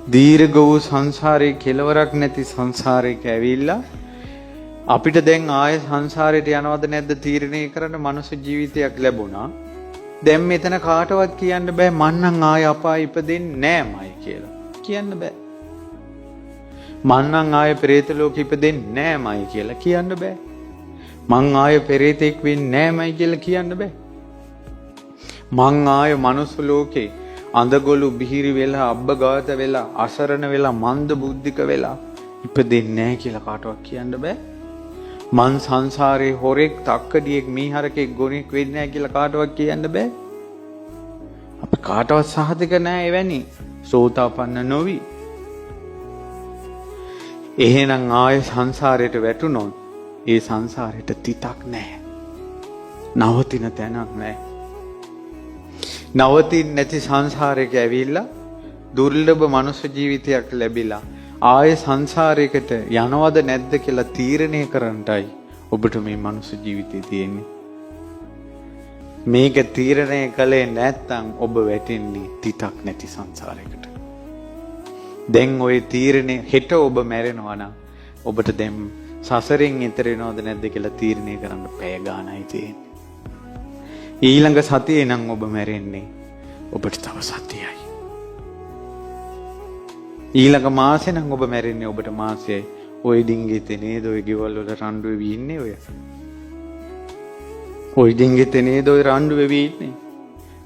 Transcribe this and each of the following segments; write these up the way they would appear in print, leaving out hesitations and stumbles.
දීර්ඝ වූ සංසාරේ කෙලවරක් නැති සංසාරයක ඇවිල්ලා අපිට දැන් ආයෙ සංසාරයට යනවද නැද්ද තීරණය කරන්න මනුස්ස ජීවිතයක් ලැබුණා. දැන් මෙතන කාටවත් කියන්න බෑ මං නම් ආයෙ අපායෙ ඉපදෙන්නේ නෑමයි කියලා. කියන්න බෑ. මං නම් ආයෙ ප්‍රේත ලෝකෙ ඉපදෙන්නේ නෑමයි කියලා කියන්න බෑ. මං ආයෙ පෙරේතෙක් වෙන්නේ නෑමයි කියලා කියන්න බෑ. මං ආයෙ මනුස්ස ලෝකේ අඳගොළු බිහිරි වෙලා අබ්බගාත වෙලා අසරණ වෙලා මන්ද බුද්ධික වෙලා ඉපදෙන්නේ නැහැ කියලා කාටවත් කියන්න බෑ. මං සංසාරේ හොරෙක් තක්කඩියෙක් මීහරකෙක් ගොනෙක් වෙන්නේ නැහැ කියලා කාටවත් කියන්න බෑ. අපි කාටවත් සහතික නැහැ එවැනි සෝතාපන්න නොවි. එහෙනම් ආයේ සංසාරයට වැටුනොත් ඒ සංසාරයට තිතක් නැහැ. නවතින තැනක් නැහැ. නවතින් නැති සංසාරයක ඇවිල්ලා දුර්ලභ මනුෂ්‍ය ජීවිතයක් ලැබිලා ආයේ සංසාරයකට යනවද නැද්ද කියලා තීරණය කරන්නයි ඔබට මේ මනුෂ්‍ය ජීවිතේ තියෙන්නේ. මේක තීරණය කළේ නැත්නම් ඔබ වැටෙන්නේ තිතක් නැති සංසාරයකට. දැන් ওই තීරණය හෙට ඔබ මැරෙනවා නම් ඔබට දැන් සසරෙන් ඈතර වෙනවද නැද්ද කියලා තීරණය කරන්න පැය ගාණයි තියෙන්නේ. ඊළඟ සතියේ නම් ඔබ මැරෙන්නේ ඔබට තව සතියයි. ඊළඟ මාසේ නම් ඔබ මැරෙන්නේ ඔබට මාසයයි. ඔය ඩිංගිතේ නේද ඔය ගෙවල් වල රණ්ඩු වෙවි ඉන්නේ ඔය. ඔය ඩිංගිතේ නේද ඔය රණ්ඩු වෙවි ඉන්නේ.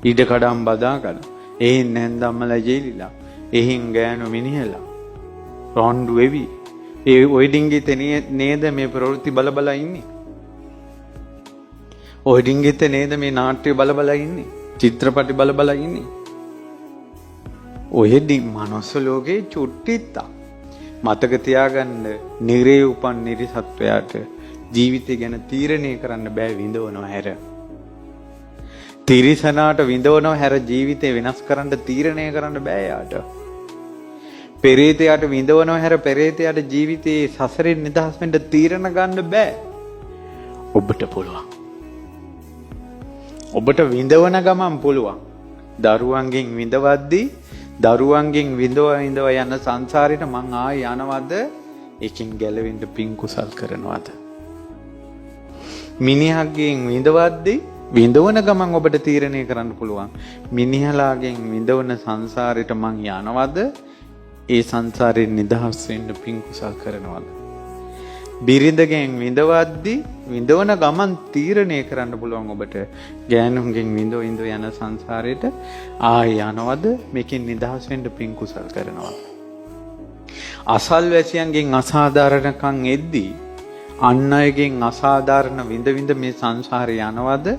ඊට කඩම් බදා ගන්න. එහෙන් නැන්දම්මලා ජීලිලා. එහෙන් ගෑනු මිනිහලා. රණ්ඩු වෙවි. ඒ ඔය ඩිංගිතේ නේද මේ ප්‍රවෘත්ති බල බල ඉන්නේ. ඔය ඩිංගිතේ නේද මේ නාට්‍ය බල බල ඉන්නේ. චිත්‍රපටි බල බල ඉන්නේ. ඔය මනුස්ස ලෝකේ චුට්ටිත්තා මතක තියාගන්න නිරේ උපන් නිරිසත්වයාට ජීවිතය ගැන තීරණය කරන්න බෑ විඳවනවා හැර. තිරිසනාට විඳවනවා හැර ජීවිතේ වෙනස් කරන්න තීරණය කරන්න බෑ යාට. පෙරේතයාට විඳවනවා හැර පෙරේතයාට ජීවිතේ සසරෙන් නිදහස් වෙන්න තීරණ ගන්න බෑ. ඔබට පුළුවන්. ඔබට විඳවන ගමන් පුළුවන්. දරුවන්ගෙන් විඳවද්දී දරුවන්ගෙන් විඳව යන සංසාරෙට මං ආයෙ යනවද? එකෙන් ගැලවෙන්න පින් කුසල් කරනවද? මිනිහගෙන් විඳවද්දී විඳවන ගමන් ඔබට තීරණය කරන්න පුළුවන්. මිනිහලාගෙන් විඳවන සංසාරෙට මං යනවද? ඒ සංසාරයෙන් නිදහස් වෙන්න පින් කුසල් කරනවද? බිරිඳගෙන් විඳවද්දී විඳවන ගමන් තීරණය කරන්න පුළුවන් ඔබට ගෑනුන්ගෙන් විඳව යන සංසාරයට ආය යනවද මේකෙන් නිදහස් වෙන්න පින් කුසල් කරනවද? අසල්වැසියන්ගෙන් අසාධාරණකම් එද්දී අන් අයගෙන් අසාධාරණ විඳ මේ සංසාරේ යනවද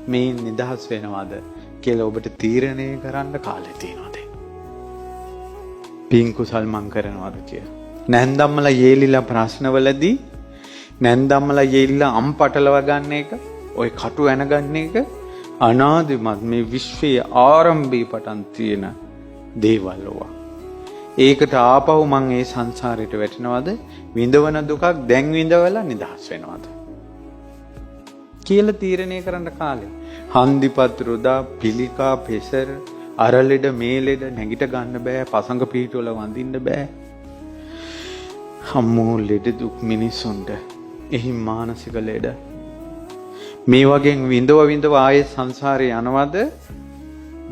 මේන් නිදහස් වෙනවද කියලා ඔබට තීරණය කරන්න කාලය තියෙනවද? පින් කුසල් මං කරනවද කියලා. නැන්දම්මලා යේලිලා ප්‍රශ්නවලදී නැන්දම්මලා යේලිලා අම් පටලව ගන්න එක ඔය කටු ඇන ගන්න එක අනාදිමත් මේ විශ්වයේ ආරම්භයේ පටන් තියෙන දේවල් ඕවා. ඒකට ආපහු මං ඒ සංසාරයට වැටෙනවද? විඳවන දුකක් දැන් විඳවලා නිදහස් වෙනවද කියලා තීරණය කරන්න කාලේ. හන්දිපත් රුදා පිළිකා පෙසර අරලෙඩ මේලෙඩ නැගිට ගන්න බෑ. පසඟ පීටවල වඳින්න බෑ. අම්මෝ ලෙඩ දුක් මිනිසුන්ට එහි මානසික ලෙඩ මේ වගේ විඳව ආයේ සංසාරේ යනවද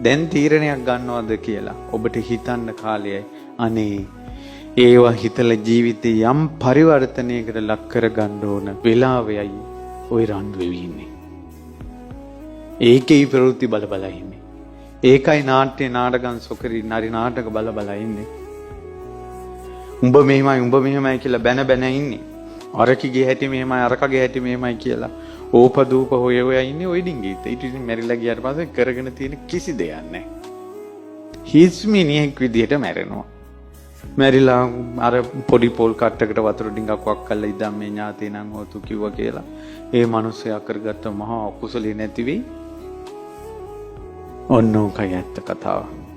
දැන් තීරණයක් ගන්නවද කියලා ඔබට හිතන්න කාලයයි. අනේ ඒවා හිතලා ජීවිතේ යම් පරිවර්තනයකට ලක් කර ගන්න ඕන වෙලාවයයි ওই රණ්ඩු වෙවි ඉන්නේ. ඒකේ ප්‍රවෘත්ති බල බල ඉන්නේ. ඒකයි නාට්‍ය නාටකම් සොකරි නරි නාටක බල බල ඉන්නේ. උඹ මෙහෙමයි කියලා බැන ඉන්නේ. අරකිගේ හැටි මෙහෙමයි අරකගේ හැටි මෙහෙමයි කියලා ඕපදූප හොය ඉන්නේ ওই ඩිංගිත්. ඊට ඉතින් මැරිලා ගියාට පස්සේ කරගෙන තියෙන කිසි දෙයක් නැහැ. හිස් මිනිහෙක් විදියට මැරෙනවා. මැරිලා අර පොඩි පොල් කට්ටකට වතුර ඩිංගක් වක් කරලා ඉදන් මේ ඥාතේ නම් හොතු කිව්වා කියලා ඒ මිනිස්සයා කරගත්ත මහා අකුසලේ නැති වෙයි. ඔන්න ඔකයි ඇත්ත කතාව.